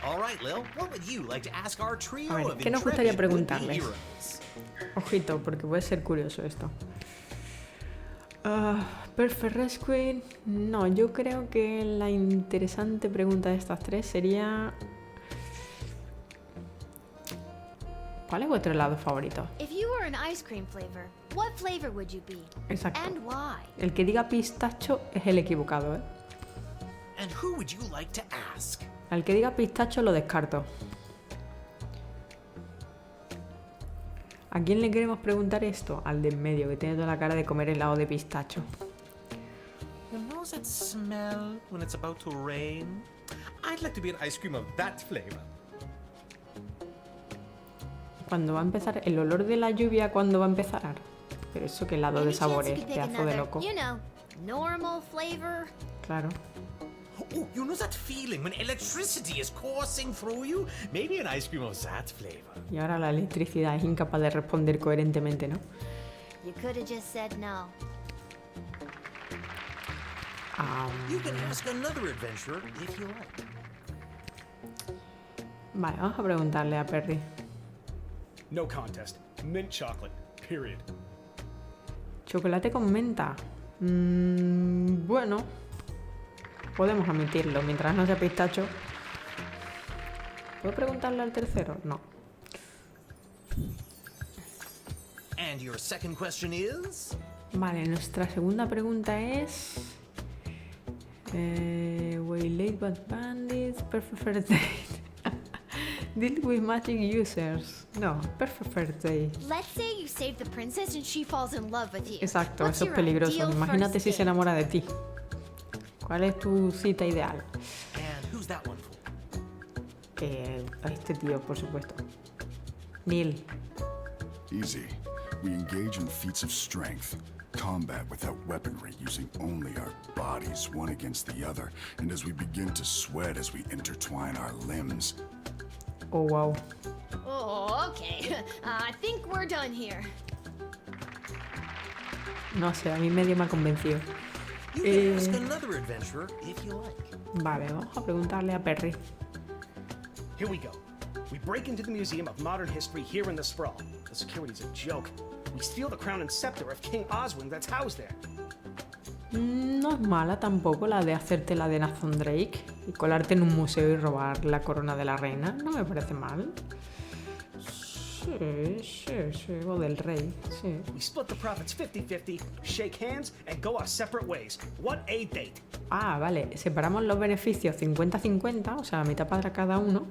Speaker 3: All right, Lil, what would you like to ask our trio
Speaker 1: A ver,
Speaker 3: of
Speaker 1: ¿qué nos gustaría
Speaker 3: intrepid would-be
Speaker 1: preguntarles?
Speaker 3: heroes?
Speaker 1: Ojito, porque puede ser curioso esto. Perfect Rescue. No, yo creo que la interesante pregunta de estas tres sería... ¿Cuál es vuestro helado favorito?
Speaker 4: If you were an ice cream flavor, what flavor would you be?
Speaker 1: Exacto.
Speaker 4: And why?
Speaker 1: El que diga pistacho es el equivocado, ¿eh?
Speaker 3: And who would you like to ask?
Speaker 1: Al que diga pistacho lo descarto. ¿A quién le queremos preguntar esto? Al de en medio, que tiene toda la cara de comer helado de pistacho.
Speaker 3: You know that smell when it's about to rain? I'd like to be an ice cream of that flavor.
Speaker 1: Cuando va a empezar, el olor de la lluvia, ¿cuándo va a empezar? Pero eso que helado de
Speaker 4: Any chance you
Speaker 1: sabores,
Speaker 4: could pick
Speaker 1: pedazo de
Speaker 4: another,
Speaker 1: loco.
Speaker 4: you know, normal flavor?
Speaker 1: Claro.
Speaker 3: Oh, you know that feeling when electricity is coursing through you? Maybe an ice cream of that flavor.
Speaker 1: Y ahora la electricidad es incapaz de responder coherentemente, ¿no?
Speaker 4: You could have just said no.
Speaker 3: You can ask another adventurer if you like.
Speaker 1: Vale, vamos a preguntarle a Perry.
Speaker 13: No contest. Mint chocolate. Period.
Speaker 1: ¿Chocolate con menta? Bueno, podemos admitirlo, mientras no sea pistacho. ¿Puedo preguntarle al tercero? No.
Speaker 3: And your second question is?
Speaker 1: Vale, nuestra segunda pregunta es... Waylate bad bandits, perfect first date. Deal with magic users. No, perfect first date.
Speaker 4: Let's say you save the princess and she falls in love with you.
Speaker 1: Exacto,
Speaker 4: What's
Speaker 1: eso es
Speaker 4: your
Speaker 1: peligroso.
Speaker 4: ideal
Speaker 1: Imagínate
Speaker 4: first
Speaker 1: si se
Speaker 4: date?
Speaker 1: enamora de ti. ¿Cuál es tu cita ideal?
Speaker 3: And who's that one for?
Speaker 1: A este tío, por supuesto. Neil.
Speaker 14: Easy. We engage in feats of strength. Combat without weaponry, using only our bodies, one against the other. And as we begin to sweat as we intertwine our limbs.
Speaker 1: Oh, wow.
Speaker 4: Oh, okay. I think we're done here.
Speaker 1: No sé, a mí medio me ha convencido.
Speaker 3: You can ask another adventurer if you like.
Speaker 1: Vale, vamos a preguntarle a Perry.
Speaker 13: Here we go. We break into the Museum of Modern History here in the Sprawl. The security's a joke. We steal the crown and scepter of King Oswin that's housed there.
Speaker 1: No es mala tampoco la de hacerte la de Nathan Drake y colarte en un museo y robar la corona de la reina. No me parece mal. Sí, o del rey, sí.
Speaker 13: We split the profits 50-50, shake hands, and go our separate ways. What a date.
Speaker 1: Ah, vale, separamos los beneficios 50-50, o sea, mitad para cada uno.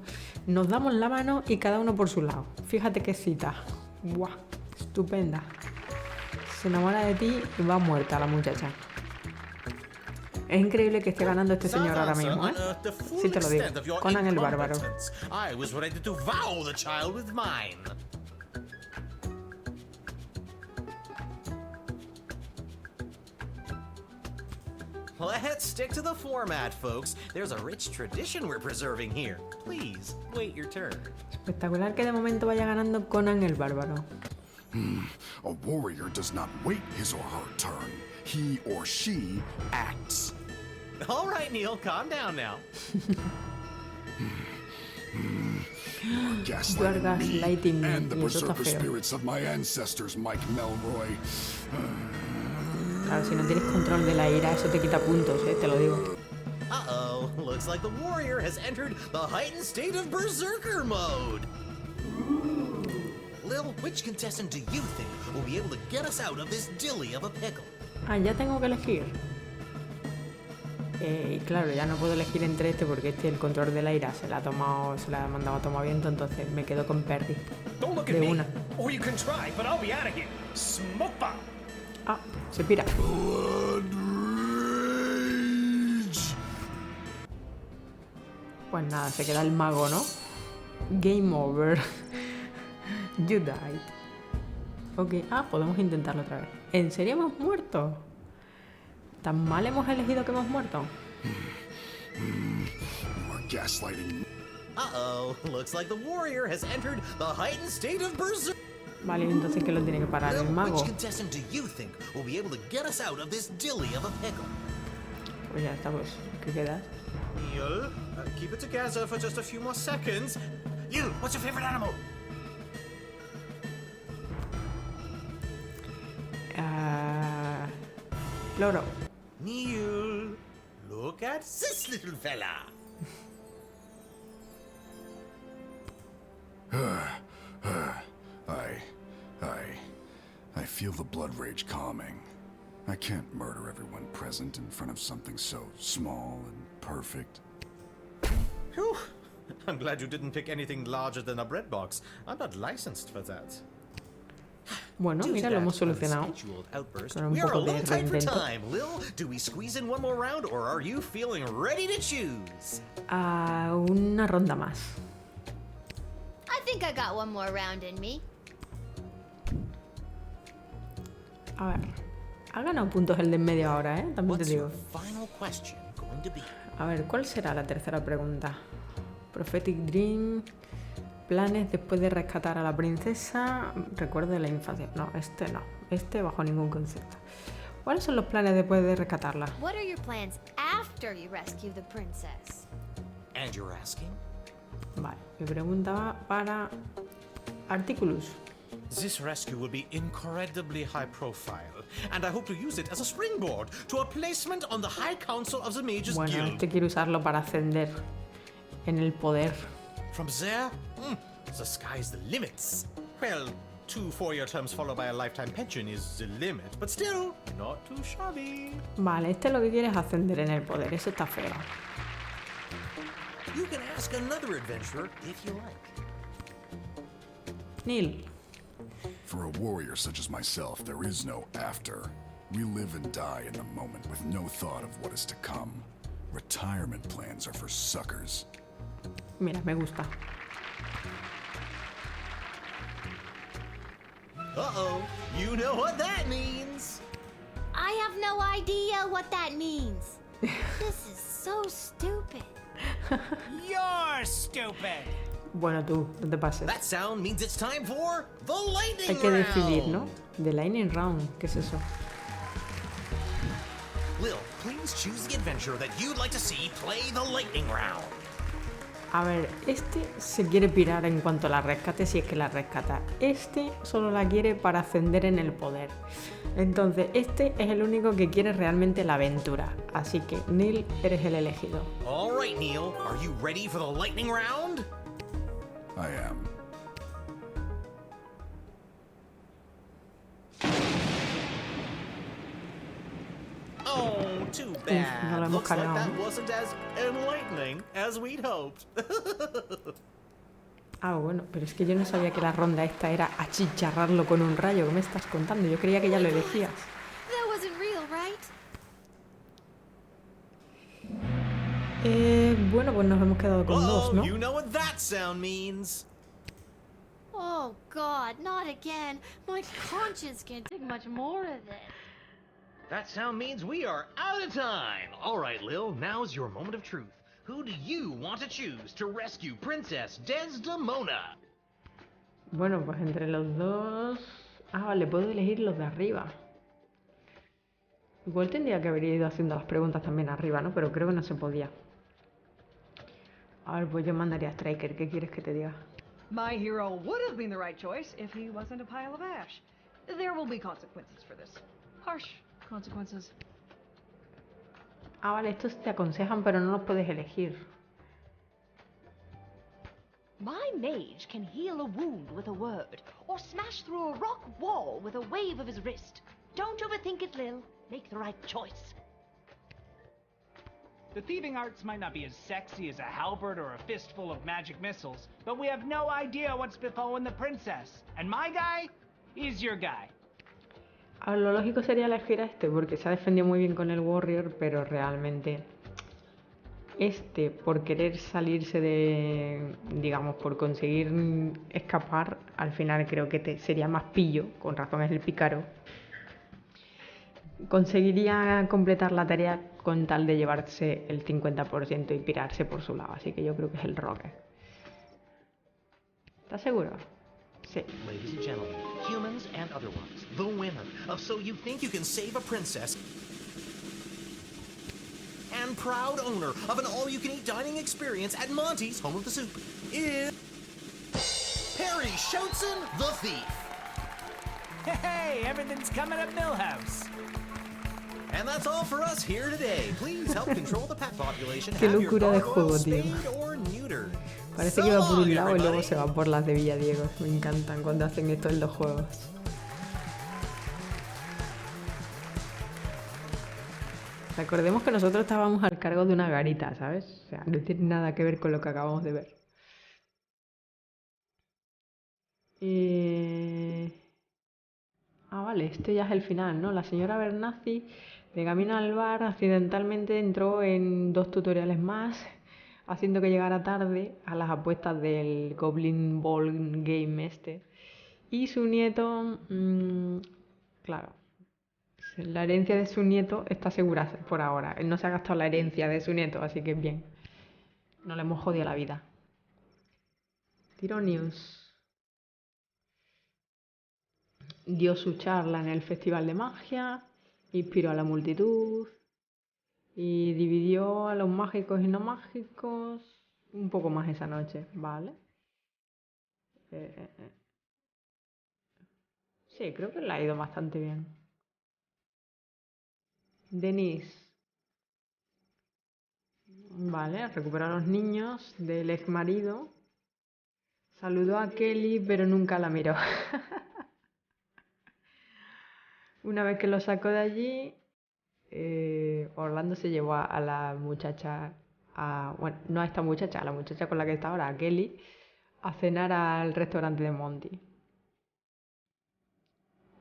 Speaker 1: Nos damos la mano y cada uno por su lado. Fíjate qué cita. Buah, estupenda. Se enamora de ti y va muerta la muchacha. Es increíble que esté ganando este señor ahora mismo, ¿eh? Sí te lo digo. Conan el Bárbaro.
Speaker 3: I was ready to devour the child with mine. Let's stick to the format, folks. There's a rich tradition we're preserving here. Please, wait your turn.
Speaker 1: Espectacular que de momento vaya ganando Conan el Bárbaro.
Speaker 14: A warrior does not wait his or her turn. He or she acts.
Speaker 3: All right, Neil, calm down now.
Speaker 14: You are
Speaker 1: gaslighting me
Speaker 14: and the berserker spirits of my ancestors, Mike Melroy.
Speaker 1: Claro, si no tienes control de la ira, eso te quita puntos, te lo digo.
Speaker 3: Uh-oh, looks like the warrior has entered the heightened state of berserker mode. Lil, which contestant do you think will be able to get us out of this dilly of a pickle?
Speaker 1: Ah, ya tengo que elegir. Y claro, ya no puedo elegir entre este porque el control de la ira se la ha mandado a tomar viento, entonces me quedo con Perry. De una. Ah, se pira. Pues nada, se queda el mago, ¿no? Game over. You died. Ok, podemos intentarlo otra vez. ¿En serio hemos muerto? ¿Tan mal hemos elegido que hemos muerto?
Speaker 3: Uh-oh, looks like the warrior has entered the heightened state of berserker.
Speaker 1: Vale, entonces ¿qué lo tiene que parar el mago?
Speaker 3: Which contestant do you think will be able to get us out of this dilly of a pickle?
Speaker 1: Pues ya está, pues, ¿qué quedas?
Speaker 3: Neil, keep it together for just a few more seconds. You, what's your favorite animal?
Speaker 1: Loro.
Speaker 3: Neil, look at this little fella.
Speaker 14: I feel the blood rage calming. I can't murder everyone present in front of something so small and perfect.
Speaker 3: Whew. I'm glad you didn't pick anything larger than a bread box. I'm not licensed for that.
Speaker 1: Bueno, mira, lo hemos solucionado. Con un poco de reinvento.
Speaker 3: Lil, do we squeeze in one more round or are you feeling ready to choose?
Speaker 1: Una ronda más.
Speaker 4: I think I got one more round in me.
Speaker 1: A ver, ha ganado puntos el de en medio ahora, ¿eh? También te digo. A ver, ¿cuál será la tercera pregunta? Prophetic Dream, planes después de rescatar a la princesa, recuerdo de la infancia. No, este bajo ningún concepto. ¿Cuáles son los planes después de rescatarla?
Speaker 4: What are your plans after you rescue the princess?
Speaker 3: And you're asking?
Speaker 1: Vale, mi pregunta va para Articulus.
Speaker 3: This rescue will be incredibly high profile, and I hope to use it as a springboard to a placement on the High Council of the Mages Guild.
Speaker 1: Bueno, este quiere usarlo para ascender en el poder.
Speaker 3: From there, the sky's the limits. Well, 2 4-year terms followed by a lifetime pension is the limit, but still, not too shabby.
Speaker 1: Vale, este lo que quiere es ascender en el poder, eso está feo.
Speaker 3: You can ask another adventurer if you like.
Speaker 1: Neil.
Speaker 14: For a warrior such as myself, there is no after. We live and die in the moment with no thought of what is to come. Retirement plans are for suckers.
Speaker 1: Mira, me gusta.
Speaker 9: Uh-oh, you know what that means.
Speaker 4: I have no idea what that means. This is so stupid.
Speaker 7: You're stupid.
Speaker 1: Bueno, tú, no te pases.
Speaker 9: That sound means it's time for the lightning
Speaker 1: Hay que decidir,
Speaker 9: round.
Speaker 1: ¿no? The lightning round, ¿qué es eso?
Speaker 9: Lil, please choose the adventure that you'd like to see play the lightning round.
Speaker 1: A ver, este se quiere pirar en cuanto la rescate, si es que la rescata. Este solo la quiere para ascender en el poder. Entonces, este es el único que quiere realmente la aventura. Así que, Neil, eres el elegido.
Speaker 9: All right, Neil, are you ready for the lightning round?
Speaker 14: I am.
Speaker 9: Oh, too bad.
Speaker 1: no lo hemos
Speaker 9: Looks like
Speaker 1: cargado,
Speaker 9: that
Speaker 1: ¿no?
Speaker 9: wasn't as enlightening as we'd hoped.
Speaker 1: Ah, bueno, pero es que yo no sabía que la ronda esta era achicharrarlo con un rayo. ¿Qué me estás contando? Yo creía que ya lo elegías.
Speaker 4: That wasn't real, right?
Speaker 1: Bueno, pues nos hemos quedado con dos, ¿no?
Speaker 9: You know what that sound means.
Speaker 4: Oh, God, not again. My conscience can't take much more of this.
Speaker 9: That sound means we are out of time. All right, Lil, now's your moment of truth. Who do you want to choose to rescue Princess Desdemona?
Speaker 1: Bueno, pues entre los dos... Ah, vale, puedo elegir los de arriba. Igual tendría que haber ido haciendo las preguntas también arriba, ¿no? Pero creo que no se podía. A ver, pues yo mandaría a Striker. ¿Qué quieres que te diga?
Speaker 12: My hero would have been the right choice if he wasn't a pile of ash. There will be consequences for this. Harsh consequences.
Speaker 1: Ah, vale, estos te aconsejan, pero no los puedes elegir.
Speaker 6: My mage can heal a wound with a word, or smash through a rock wall with a wave of his wrist. Don't overthink it, Lil. Make the right choice.
Speaker 7: The thieving arts might not be as sexy as a halberd or a fistful of magic missiles, but we have no idea what's befallen the princess. And my guy, he's your guy.
Speaker 1: A ver, lo lógico sería elegir a este, porque se ha defendido muy bien con el Warrior, pero realmente... Este, por querer salirse de... digamos, por conseguir escapar, al final creo que sería más pillo, con razón es el pícaro. Conseguiría completar la tarea con tal de llevarse el 50% y pirarse por su lado, así que yo creo que es el Rogue. ¿Estás seguro? Sí.
Speaker 9: Ladies and gentlemen, humans and other ones, the winner of So You Think You Can Save a Princess and proud owner of an all-you-can-eat dining experience at Monty's Home of the Soup is Perry Shoutson, the Thief.
Speaker 7: Hey, everything's coming up Millhouse.
Speaker 9: And that's all for us here today. Please help control the pet population.
Speaker 1: Qué
Speaker 9: Have your
Speaker 1: locura de
Speaker 9: gargoyle
Speaker 1: juego, tío.
Speaker 9: spayed or neutered.
Speaker 1: Parece que va por un lado y luego se va por las de Villadiego. Me encantan cuando hacen esto en los juegos. Recordemos que nosotros estábamos al cargo de una garita, ¿sabes? O sea, no tiene nada que ver con lo que acabamos de ver. Ah, vale, este ya es el final, ¿no? La señora Bernazzi, de camino al bar, accidentalmente entró en 2 tutoriales más, haciendo que llegara tarde a las apuestas del Goblin Ball Game este. Y su nieto, claro, la herencia de su nieto está asegurada por ahora. Él no se ha gastado la herencia de su nieto, así que bien. No le hemos jodido la vida. Tironius dio su charla en el Festival de Magia, inspiró a la multitud y dividió a los mágicos y no mágicos un poco más esa noche, ¿vale? Sí, creo que le ha ido bastante bien. Denise. Vale, recuperó a los niños del ex marido. Saludó a Kelly, pero nunca la miró. Una vez que lo sacó de allí, Orlando se llevó a la muchacha, bueno, no a esta muchacha, a la muchacha con la que está ahora, a Kelly, a cenar al restaurante de Monty.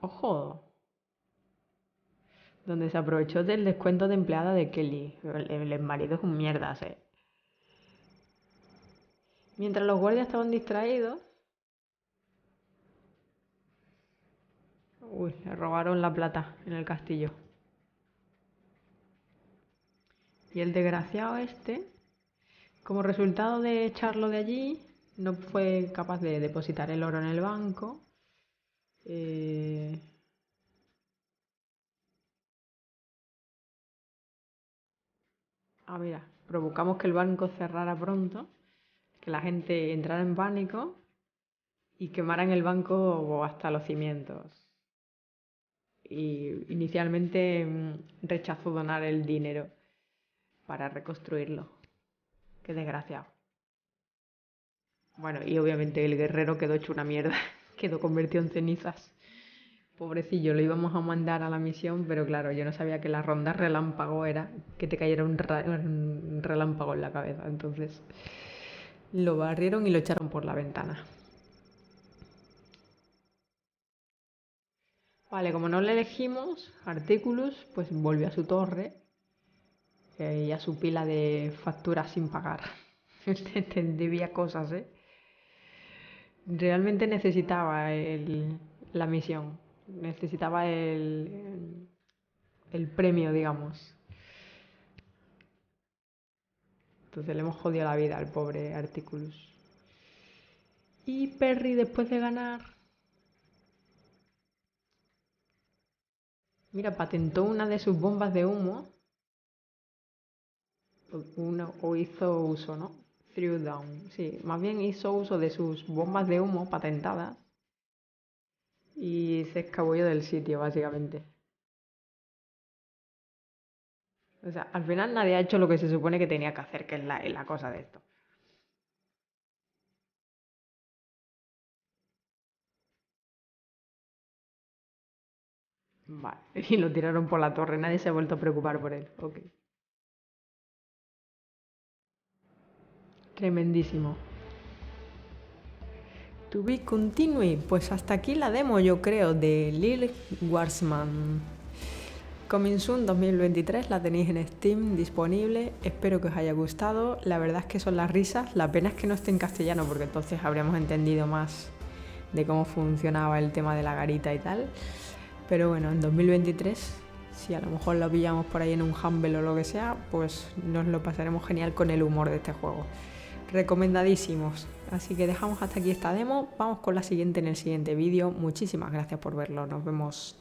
Speaker 1: ¡Ojo! donde se aprovechó del descuento de empleada de Kelly. El marido es un mierdas, ¿eh? Mientras los guardias estaban distraídos... Uy, le robaron la plata en el castillo. Y el desgraciado este, como resultado de echarlo de allí, no fue capaz de depositar el oro en el banco. Mira, provocamos que el banco cerrara pronto, que la gente entrara en pánico y quemaran el banco hasta los cimientos. Y inicialmente rechazó donar el dinero para reconstruirlo. Qué desgraciado. Bueno, y obviamente el guerrero quedó hecho una mierda, quedó convertido en cenizas. Pobrecillo, lo íbamos a mandar a la misión, pero claro, yo no sabía que la ronda relámpago era que te cayera un relámpago en la cabeza. Entonces lo barrieron y lo echaron por la ventana. Vale, como no le elegimos artículos, pues volvió a su torre y a su pila de facturas sin pagar. Te debía cosas, ¿eh? Realmente necesitaba la misión. Necesitaba el premio, digamos. Entonces le hemos jodido la vida al pobre Articulus. Y Perry, después de ganar... Mira, patentó una de sus bombas de humo. O hizo uso, ¿no? Threw down. Sí, más bien hizo uso de sus bombas de humo patentadas. Y se escabulló del sitio, básicamente. O sea, al final nadie ha hecho lo que se supone que tenía que hacer, que es la cosa de esto. Vale, y lo tiraron por la torre, nadie se ha vuelto a preocupar por él. Ok. Tremendísimo. To be continued. Pues hasta aquí la demo, yo creo, de Lil Guardsman. Coming soon 2023, la tenéis en Steam disponible. Espero que os haya gustado. La verdad es que son las risas. La pena es que no esté en castellano, porque entonces habríamos entendido más de cómo funcionaba el tema de la garita y tal. Pero bueno, en 2023, si a lo mejor lo pillamos por ahí en un Humble o lo que sea, pues nos lo pasaremos genial con el humor de este juego. Recomendadísimos. Así que dejamos hasta aquí esta demo. Vamos con la siguiente en el siguiente vídeo. Muchísimas gracias por verlo. Nos vemos.